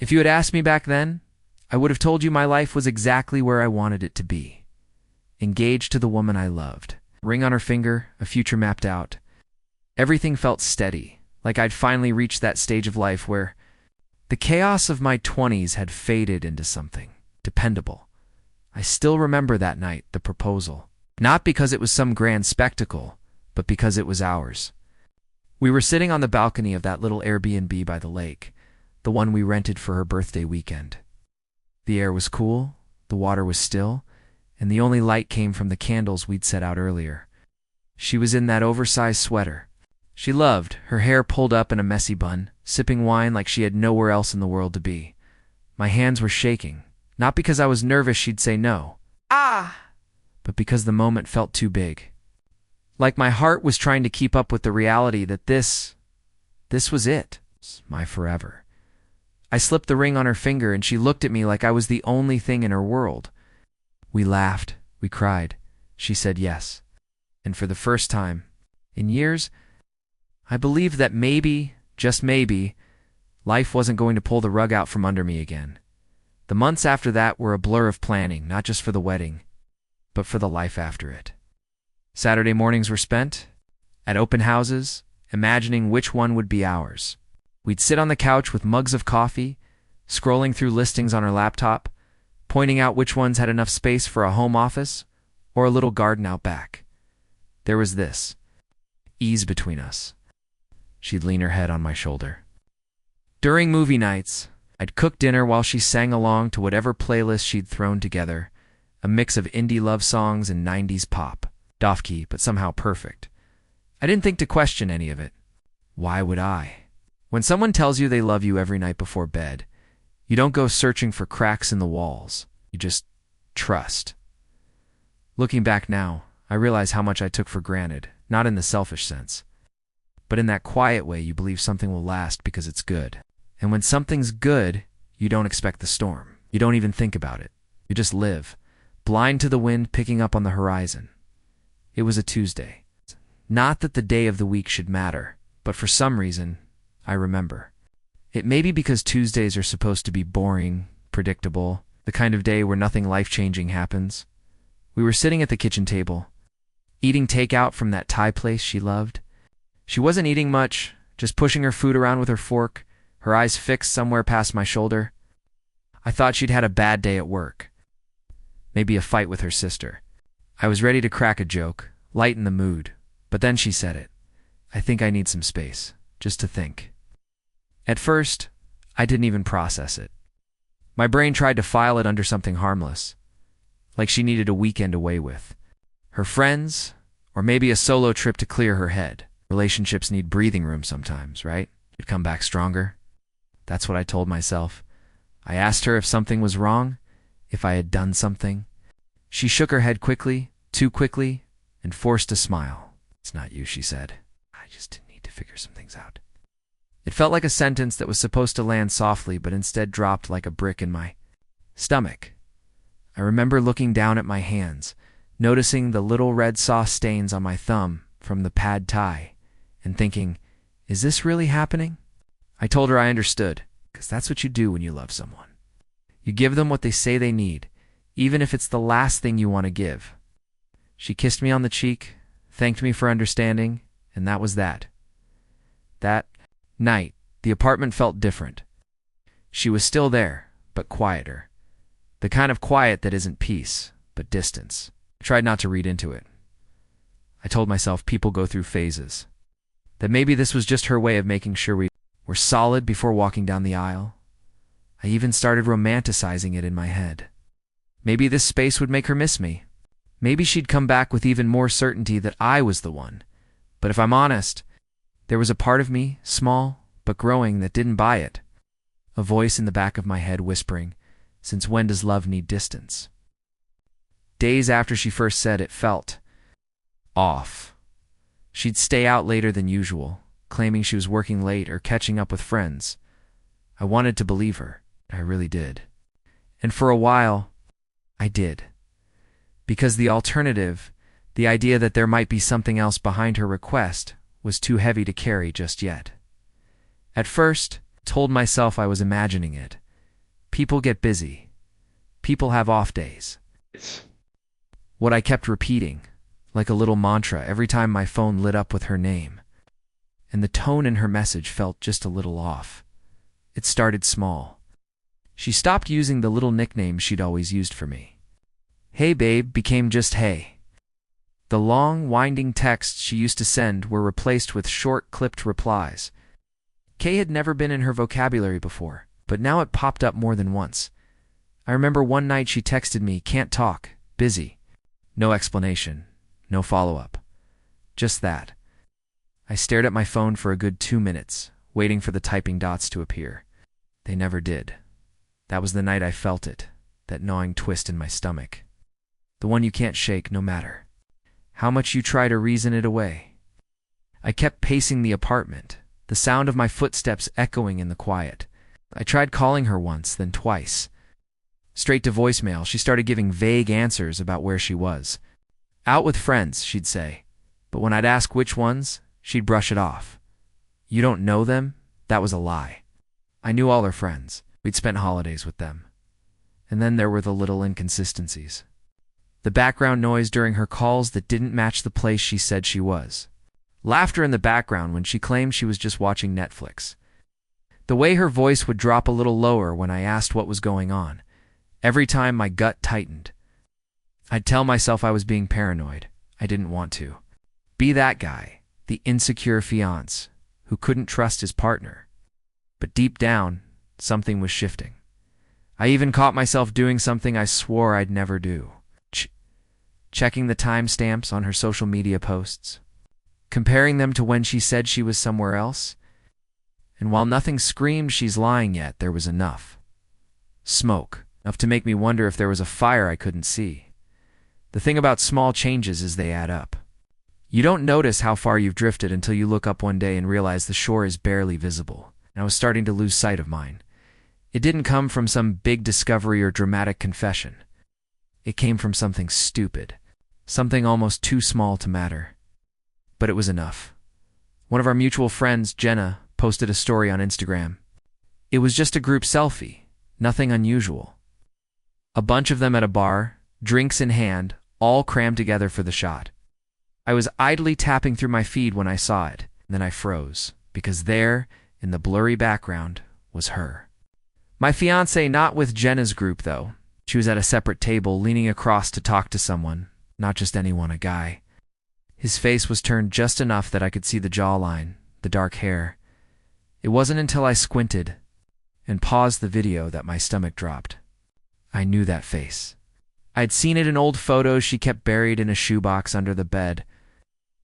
If you had asked me back then, I would have told you my life was exactly where I wanted it to be. Engaged to the woman I loved. Ring on her finger, a future mapped out. Everything felt steady, like I'd finally reached that stage of life where the chaos of my 20s had faded into something dependable. I still remember that night, the proposal. Not because it was some grand spectacle, but because it was ours. We were sitting on the balcony of that little Airbnb by the lake, the one we rented for her birthday weekend. The air was cool, the water was still, and the only light came from the candles we'd set out earlier. She was in that oversized sweater she loved, her hair pulled up in a messy bun, sipping wine like she had nowhere else in the world to be. My hands were shaking, not because I was nervous she'd say no, but because the moment felt too big. Like my heart was trying to keep up with the reality that this was it, my forever. I slipped the ring on her finger and she looked at me like I was the only thing in her world. We laughed, we cried. She said yes. And for the first time in years, I believed that maybe, just maybe, life wasn't going to pull the rug out from under me again. The months after that were a blur of planning, not just for the wedding, but for the life after it. Saturday mornings were spent at open houses, imagining which one would be ours. We'd sit on the couch with mugs of coffee, scrolling through listings on our laptop, pointing out which ones had enough space for a home office or a little garden out back. There was this ease between us. She'd lean her head on my shoulder. During movie nights, I'd cook dinner while she sang along to whatever playlist she'd thrown together, a mix of indie love songs and 90s pop, off-key but somehow perfect. I didn't think to question any of it. Why would I? When someone tells you they love you every night before bed, you don't go searching for cracks in the walls. You just trust. Looking back now, I realize how much I took for granted, not in the selfish sense, but in that quiet way you believe something will last because it's good. And when something's good, you don't expect the storm. You don't even think about it. You just live, blind to the wind picking up on the horizon. It was a Tuesday. Not that the day of the week should matter, but for some reason, I remember. It may be because Tuesdays are supposed to be boring, predictable, the kind of day where nothing life-changing happens. We were sitting at the kitchen table, eating takeout from that Thai place she loved. She wasn't eating much, just pushing her food around with her fork, her eyes fixed somewhere past my shoulder. I thought she'd had a bad day at work. Maybe a fight with her sister. I was ready to crack a joke, lighten the mood, but then she said it. I think I need some space, just to think. At first, I didn't even process it. My brain tried to file it under something harmless, like she needed a weekend away with her friends, or maybe a solo trip to clear her head. Relationships need breathing room sometimes, right? You'd come back stronger. That's what I told myself. I asked her if something was wrong, if I had done something. She shook her head quickly, too quickly, and forced a smile. It's not you, she said. I just need to figure some things out. It felt like a sentence that was supposed to land softly, but instead dropped like a brick in my stomach. I remember looking down at my hands, noticing the little red sauce stains on my thumb from the pad thai, and thinking, is this really happening? I told her I understood, because that's what you do when you love someone. You give them what they say they need, even if it's the last thing you want to give. She kissed me on the cheek, thanked me for understanding, and that was that. That night, the apartment felt different. She was still there, but quieter. The kind of quiet that isn't peace, but distance. I tried not to read into it. I told myself people go through phases. That maybe this was just her way of making sure we were solid before walking down the aisle. I even started romanticizing it in my head. Maybe this space would make her miss me. Maybe she'd come back with even more certainty that I was the one. But if I'm honest, there was a part of me, small but growing, that didn't buy it. A voice in the back of my head whispering, since when does love need distance? Days after she first said it felt off. She'd stay out later than usual, claiming she was working late or catching up with friends. I wanted to believe her. I really did. And for a while, I did. Because the alternative, the idea that there might be something else behind her request, was too heavy to carry just yet. At first, I told myself I was imagining it, People get busy. People have off days. It's What I kept repeating, like a little mantra, every time my phone lit up with her name. And the tone in her message felt just a little off. It started small. She stopped using the little nicknames she'd always used for me. Hey babe became just hey. The long, winding texts she used to send were replaced with short, clipped replies. K had never been in her vocabulary before, but now it popped up more than once. I remember one night she texted me, "Can't talk, busy." No explanation, no follow-up. Just that. I stared at my phone for a good 2 minutes, waiting for the typing dots to appear. They never did. That was the night I felt it, that gnawing twist in my stomach. The one you can't shake no matter how much you try to reason it away. I kept pacing the apartment, the sound of my footsteps echoing in the quiet. I tried calling her once, then twice. Straight to voicemail, she started giving vague answers about where she was. Out with friends, she'd say. But when I'd ask which ones, she'd brush it off. You don't know them? That was a lie. I knew all her friends. We'd spent holidays with them. And then there were the little inconsistencies. The background noise during her calls that didn't match the place she said she was. Laughter in the background when she claimed she was just watching Netflix. The way her voice would drop a little lower when I asked what was going on. Every time my gut tightened. I'd tell myself I was being paranoid. I didn't want to. Be that guy, the insecure fiancé, who couldn't trust his partner. But deep down, something was shifting. I even caught myself doing something I swore I'd never do. Checking the timestamps on her social media posts. Comparing them to when she said she was somewhere else. And while nothing screamed she's lying yet, there was enough. Smoke. Enough to make me wonder if there was a fire I couldn't see. The thing about small changes is they add up. You don't notice how far you've drifted until you look up one day and realize the shore is barely visible. And I was starting to lose sight of mine. It didn't come from some big discovery or dramatic confession. It came from something stupid. Something almost too small to matter. But it was enough. One of our mutual friends, Jenna, posted a story on Instagram. It was just a group selfie. Nothing unusual. A bunch of them at a bar, drinks in hand, all crammed together for the shot. I was idly tapping through my feed when I saw it, and then I froze, because there, in the blurry background, was her. My fiancé not with Jenna's group, though. She was at a separate table, leaning across to talk to someone, not just anyone, a guy. His face was turned just enough that I could see the jawline, the dark hair. It wasn't until I squinted and paused the video that my stomach dropped. I knew that face. I'd seen it in old photos she kept buried in a shoebox under the bed.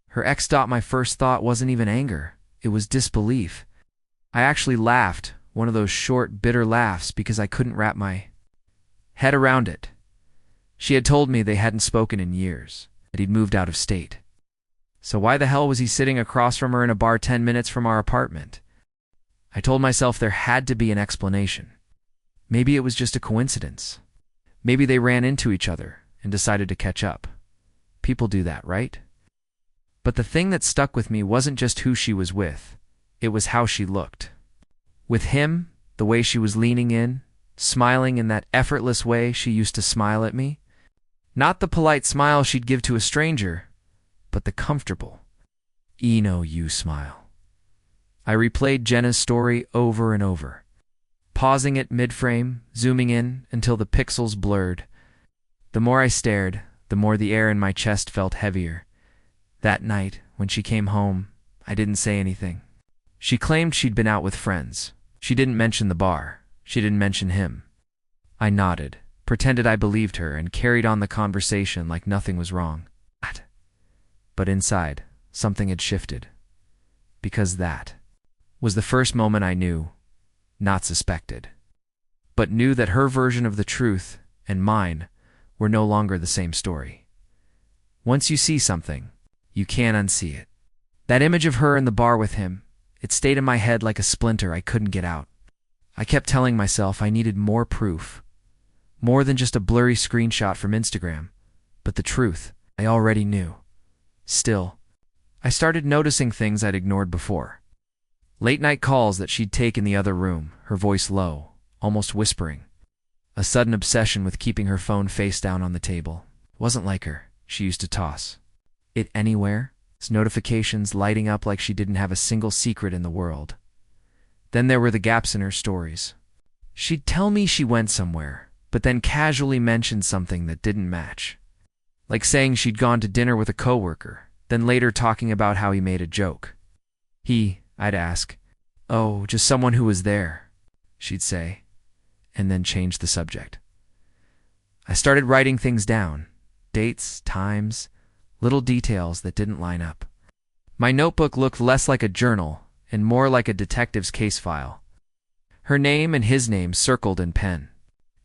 Her ex. My first thought wasn't even anger. It was disbelief. I actually laughed, one of those short, bitter laughs, because I couldn't wrap my head around it. She had told me they hadn't spoken in years, that he'd moved out of state. So why the hell was he sitting across from her in a bar 10 minutes from our apartment? I told myself there had to be an explanation. Maybe it was just a coincidence. Maybe they ran into each other and decided to catch up. People do that, right? But the thing that stuck with me wasn't just who she was with. It was how she looked. With him, the way she was leaning in, smiling in that effortless way she used to smile at me. Not the polite smile she'd give to a stranger, but the comfortable, you smile. I replayed Jenna's story over and over, pausing it mid-frame, zooming in until the pixels blurred. The more I stared, the more the air in my chest felt heavier. That night, when she came home, I didn't say anything. She claimed she'd been out with friends. She didn't mention the bar. She didn't mention him. I nodded, pretended I believed her, and carried on the conversation like nothing was wrong. But inside, something had shifted. Because that was the first moment I knew, not suspected, but knew that her version of the truth and mine were no longer the same story. Once you see something, you can't unsee it. That image of her in the bar with him, it stayed in my head like a splinter I couldn't get out. I kept telling myself I needed more proof. More than just a blurry screenshot from Instagram, but the truth I already knew. Still, I started noticing things I'd ignored before. Late-night calls that she'd take in the other room, her voice low, almost whispering. a sudden obsession with keeping her phone face down on the table. It wasn't like her. She used to toss it anywhere, its notifications lighting up like she didn't have a single secret in the world. Then there were the gaps in her stories. She'd tell me she went somewhere, but then casually mention something that didn't match. Like saying she'd gone to dinner with a coworker, then later talking about how he made a joke. I'd ask, "Oh, just someone who was there," she'd say, and then change the subject. I started writing things down, dates, times, little details that didn't line up. My notebook looked less like a journal and more like a detective's case file. Her name and his name circled in pen,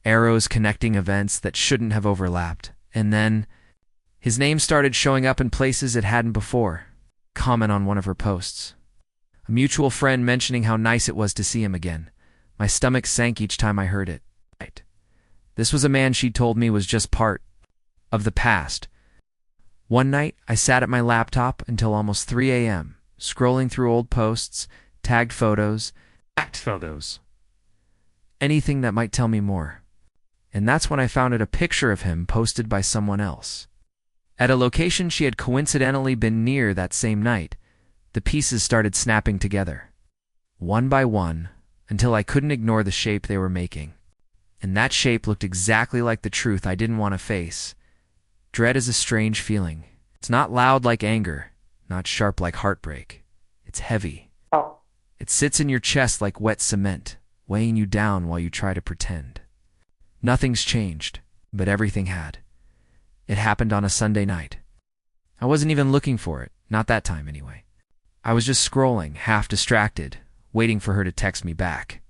arrows connecting events that shouldn't have overlapped, and then his name started showing up in places it hadn't before. Comment on one of her posts. A mutual friend mentioning how nice it was to see him again. My stomach sank each time I heard it. This was a man she'd told me was just part of the past. One night, I sat at my laptop until almost 3 a.m., scrolling through old posts, tagged photos, anything that might tell me more. And that's when I found a picture of him posted by someone else. At a location she had coincidentally been near that same night, the pieces started snapping together, one by one, until I couldn't ignore the shape they were making. And that shape looked exactly like the truth I didn't want to face. Dread is a strange feeling. It's not loud like anger, not sharp like heartbreak. It's heavy. It sits in your chest like wet cement, weighing you down while you try to pretend. Nothing's changed, but everything had. It happened on a Sunday night. I wasn't even looking for it, not that time anyway. I was just scrolling, half distracted, waiting for her to text me back.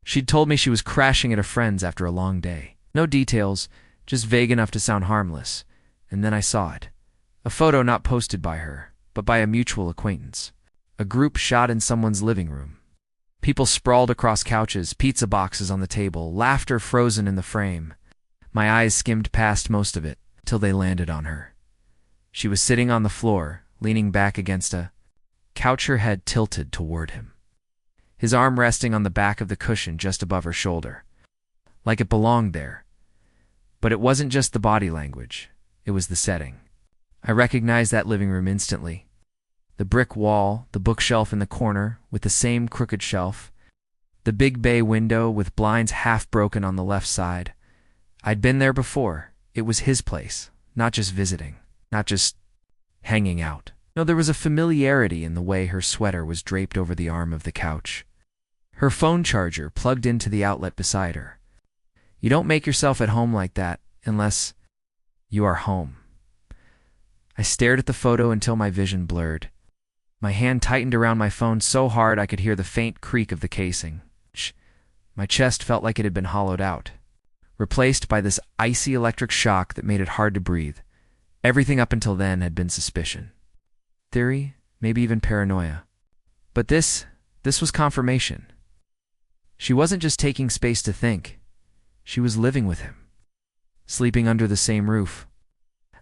She'd told me she was crashing at a friend's after a long day. No details, just vague enough to sound harmless. And then I saw it. A photo not posted by her, but by a mutual acquaintance. A group shot in someone's living room. People sprawled across couches, pizza boxes on the table, laughter frozen in the frame. My eyes skimmed past most of it, till they landed on her. She was sitting on the floor, leaning back against a couch, her head tilted toward him, his arm resting on the back of the cushion just above her shoulder, like it belonged there. But it wasn't just the body language, it was the setting. I recognized that living room instantly. The brick wall, the bookshelf in the corner with the same crooked shelf, the big bay window with blinds half broken on the left side. I'd been there before. It was his place, not just visiting, not just hanging out. No, there was a familiarity in the way her sweater was draped over the arm of the couch. Her phone charger plugged into the outlet beside her. You don't make yourself at home like that unless you are home. I stared at the photo until my vision blurred. My hand tightened around my phone so hard I could hear the faint creak of the casing. My chest felt like it had been hollowed out, replaced by this icy electric shock that made it hard to breathe. Everything up until then had been suspicion. Theory, maybe even paranoia. But this was confirmation. She wasn't just taking space to think. She was living with him, sleeping under the same roof,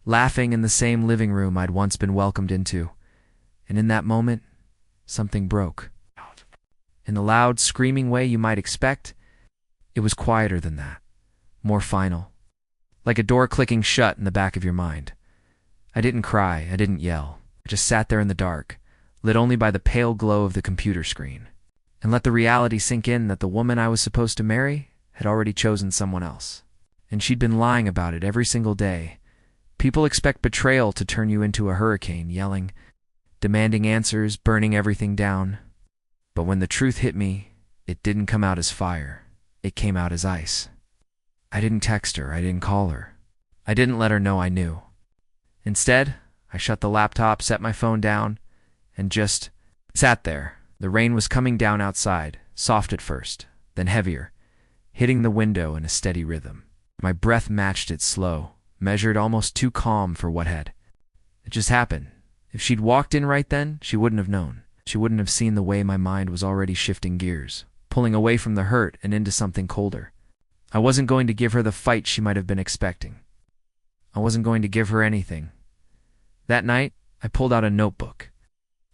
laughing in the same living room I'd once been welcomed into. And in that moment, something broke. In the loud, screaming way you might expect, it was quieter than that, more final, like a door clicking shut in the back of your mind. I didn't cry, I didn't yell. I just sat there in the dark, lit only by the pale glow of the computer screen, and let the reality sink in that the woman I was supposed to marry had already chosen someone else. And she'd been lying about it every single day. People expect betrayal to turn you into a hurricane, yelling, demanding answers, burning everything down. But when the truth hit me, it didn't come out as fire. It came out as ice. I didn't text her, I didn't call her. I didn't let her know I knew. Instead, I shut the laptop, set my phone down, and just sat there. The rain was coming down outside, soft at first, then heavier, hitting the window in a steady rhythm. My breath matched it slow, measured, almost too calm for what had. It just happened. If she'd walked in right then, she wouldn't have known. She wouldn't have seen the way my mind was already shifting gears, pulling away from the hurt and into something colder. I wasn't going to give her the fight she might have been expecting. I wasn't going to give her anything. That night, I pulled out a notebook.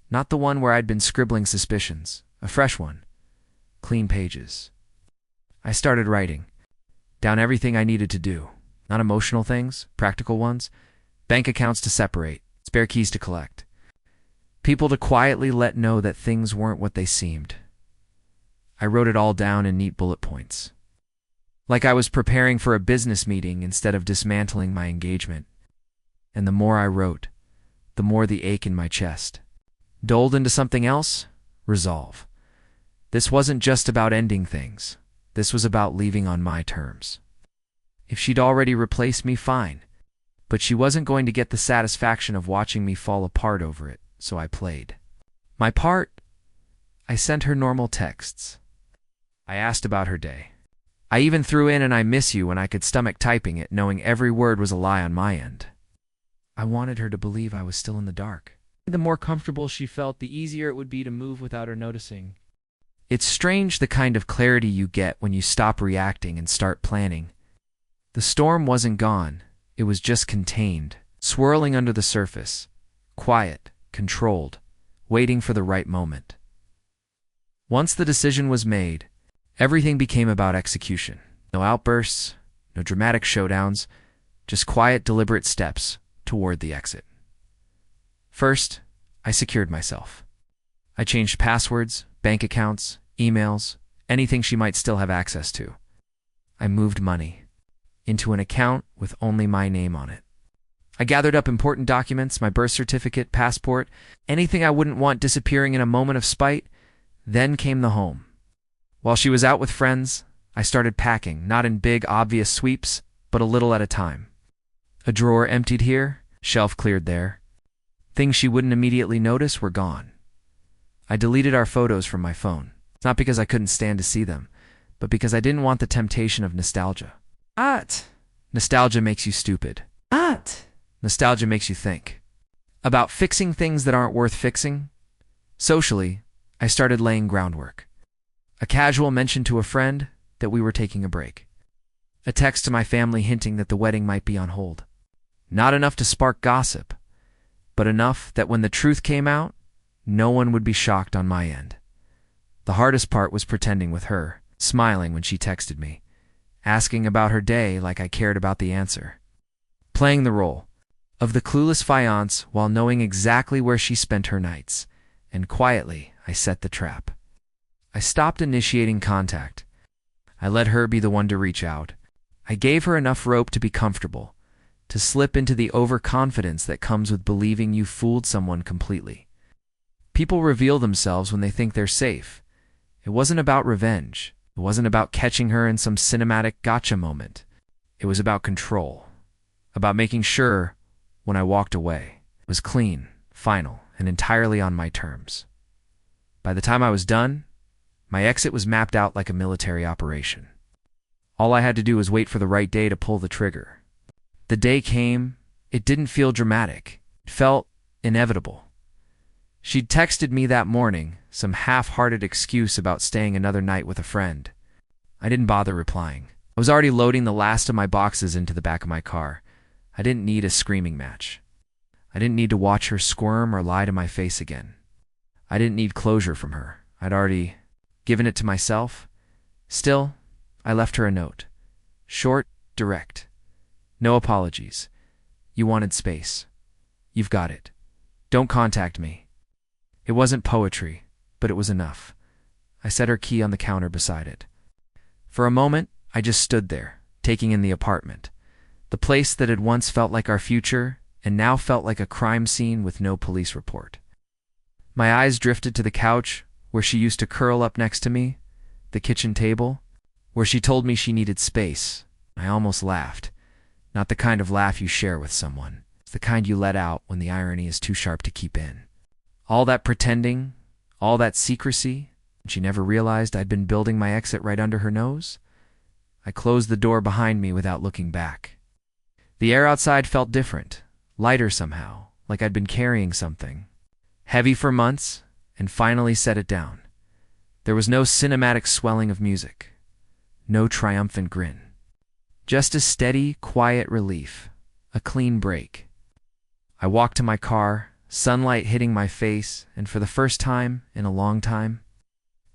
Not the one where I'd been scribbling suspicions, a fresh one. Clean pages. I started writing. Down everything I needed to do. Not emotional things, practical ones. Bank accounts to separate, spare keys to collect. People to quietly let know that things weren't what they seemed. I wrote it all down in neat bullet points. Like I was preparing for a business meeting instead of dismantling my engagement. And the more I wrote, the more the ache in my chest. Doled into something else? Resolve. This wasn't just about ending things. This was about leaving on my terms. If she'd already replaced me, fine. But she wasn't going to get the satisfaction of watching me fall apart over it, so I played. My part? I sent her normal texts. I asked about her day. I even threw in an "I miss you" when I could stomach typing it, knowing every word was a lie on my end. I wanted her to believe I was still in the dark. The more comfortable she felt, the easier it would be to move without her noticing. It's strange the kind of clarity you get when you stop reacting and start planning. The storm wasn't gone, it was just contained, swirling under the surface, quiet, controlled, waiting for the right moment. Once the decision was made, everything became about execution. No outbursts, no dramatic showdowns, just quiet, deliberate steps toward the exit. First, I secured myself. I changed passwords, bank accounts, emails, anything she might still have access to. I moved money into an account with only my name on it. I gathered up important documents, my birth certificate, passport, anything I wouldn't want disappearing in a moment of spite. Then came the home. While she was out with friends, I started packing, not in big, obvious sweeps, but a little at a time. A drawer emptied here, shelf cleared there. Things she wouldn't immediately notice were gone. I deleted our photos from my phone, not because I couldn't stand to see them, but because I didn't want the temptation of nostalgia. Nostalgia makes you stupid. Nostalgia makes you think. About fixing things that aren't worth fixing. Socially, I started laying groundwork. A casual mention to a friend that we were taking a break. A text to my family hinting that the wedding might be on hold. Not enough to spark gossip, but enough that when the truth came out, no one would be shocked on my end. The hardest part was pretending with her, smiling when she texted me, asking about her day like I cared about the answer. Playing the role of the clueless fiancé while knowing exactly where she spent her nights, and quietly I set the trap. I stopped initiating contact. I let her be the one to reach out. I gave her enough rope to be comfortable, to slip into the overconfidence that comes with believing you fooled someone completely. People reveal themselves when they think they're safe. It wasn't about revenge. It wasn't about catching her in some cinematic gotcha moment. It was about control. About making sure, when I walked away, it was clean, final, and entirely on my terms. By the time I was done, my exit was mapped out like a military operation. All I had to do was wait for the right day to pull the trigger. The day came. It didn't feel dramatic. It felt inevitable. She'd texted me that morning, some half-hearted excuse about staying another night with a friend. I didn't bother replying. I was already loading the last of my boxes into the back of my car. I didn't need a screaming match. I didn't need to watch her squirm or lie to my face again. I didn't need closure from her. I'd already given it to myself. Still, I left her a note. Short, direct. No apologies. You wanted space. You've got it. Don't contact me. It wasn't poetry, but it was enough. I set her key on the counter beside it. For a moment, I just stood there, taking in the apartment. The place that had once felt like our future and now felt like a crime scene with no police report. My eyes drifted to the couch where she used to curl up next to me, the kitchen table, where she told me she needed space. I almost laughed. Not the kind of laugh you share with someone. It's the kind you let out when the irony is too sharp to keep in. All that pretending, all that secrecy, and she never realized I'd been building my exit right under her nose? I closed the door behind me without looking back. The air outside felt different, lighter somehow, like I'd been carrying something. Heavy for months, and finally set it down. There was no cinematic swelling of music, no triumphant grin. Just a steady, quiet relief, a clean break. I walked to my car, sunlight hitting my face, and for the first time in a long time,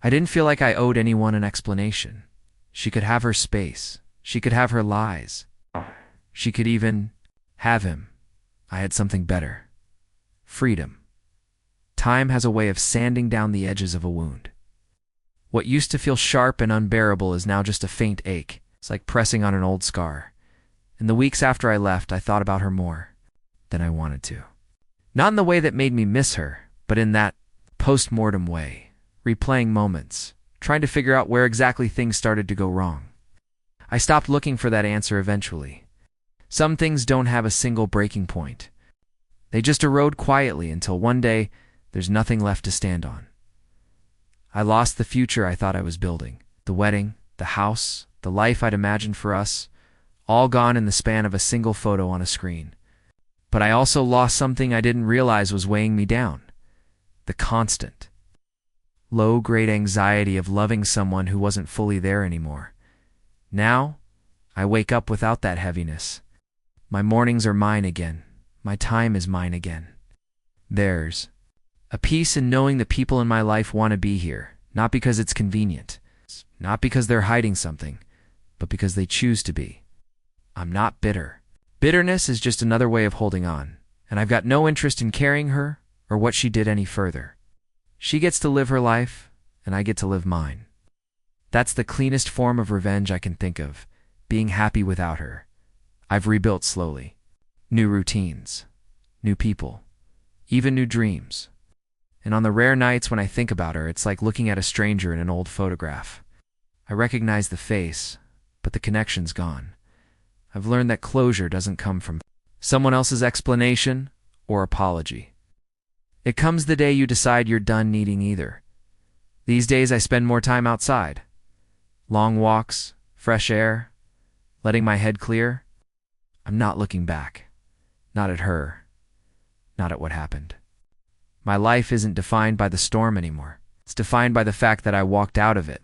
I didn't feel like I owed anyone an explanation. She could have her space. She could have her lies. She could even have him. I had something better. Freedom. Time has a way of sanding down the edges of a wound. What used to feel sharp and unbearable is now just a faint ache. It's like pressing on an old scar. In the weeks after I left, I thought about her more than I wanted to. Not in the way that made me miss her, but in that post-mortem way, replaying moments, trying to figure out where exactly things started to go wrong. I stopped looking for that answer eventually. Some things don't have a single breaking point. They just erode quietly until one day there's nothing left to stand on. I lost the future I thought I was building. The wedding, the house, the life I'd imagined for us, all gone in the span of a single photo on a screen. But I also lost something I didn't realize was weighing me down. The constant, low-grade anxiety of loving someone who wasn't fully there anymore. Now, I wake up without that heaviness. My mornings are mine again. My time is mine again. There's a peace in knowing the people in my life want to be here, not because it's convenient, not because they're hiding something, but because they choose to be. I'm not bitter. Bitterness is just another way of holding on, and I've got no interest in carrying her or what she did any further. She gets to live her life, and I get to live mine. That's the cleanest form of revenge I can think of, being happy without her. I've rebuilt slowly. New routines, new people, even new dreams. And on the rare nights when I think about her, it's like looking at a stranger in an old photograph. I recognize the face, but the connection's gone. I've learned that closure doesn't come from someone else's explanation or apology. It comes the day you decide you're done needing either. These days I spend more time outside. Long walks, fresh air, letting my head clear. I'm not looking back. Not at her. Not at what happened. My life isn't defined by the storm anymore. It's defined by the fact that I walked out of it.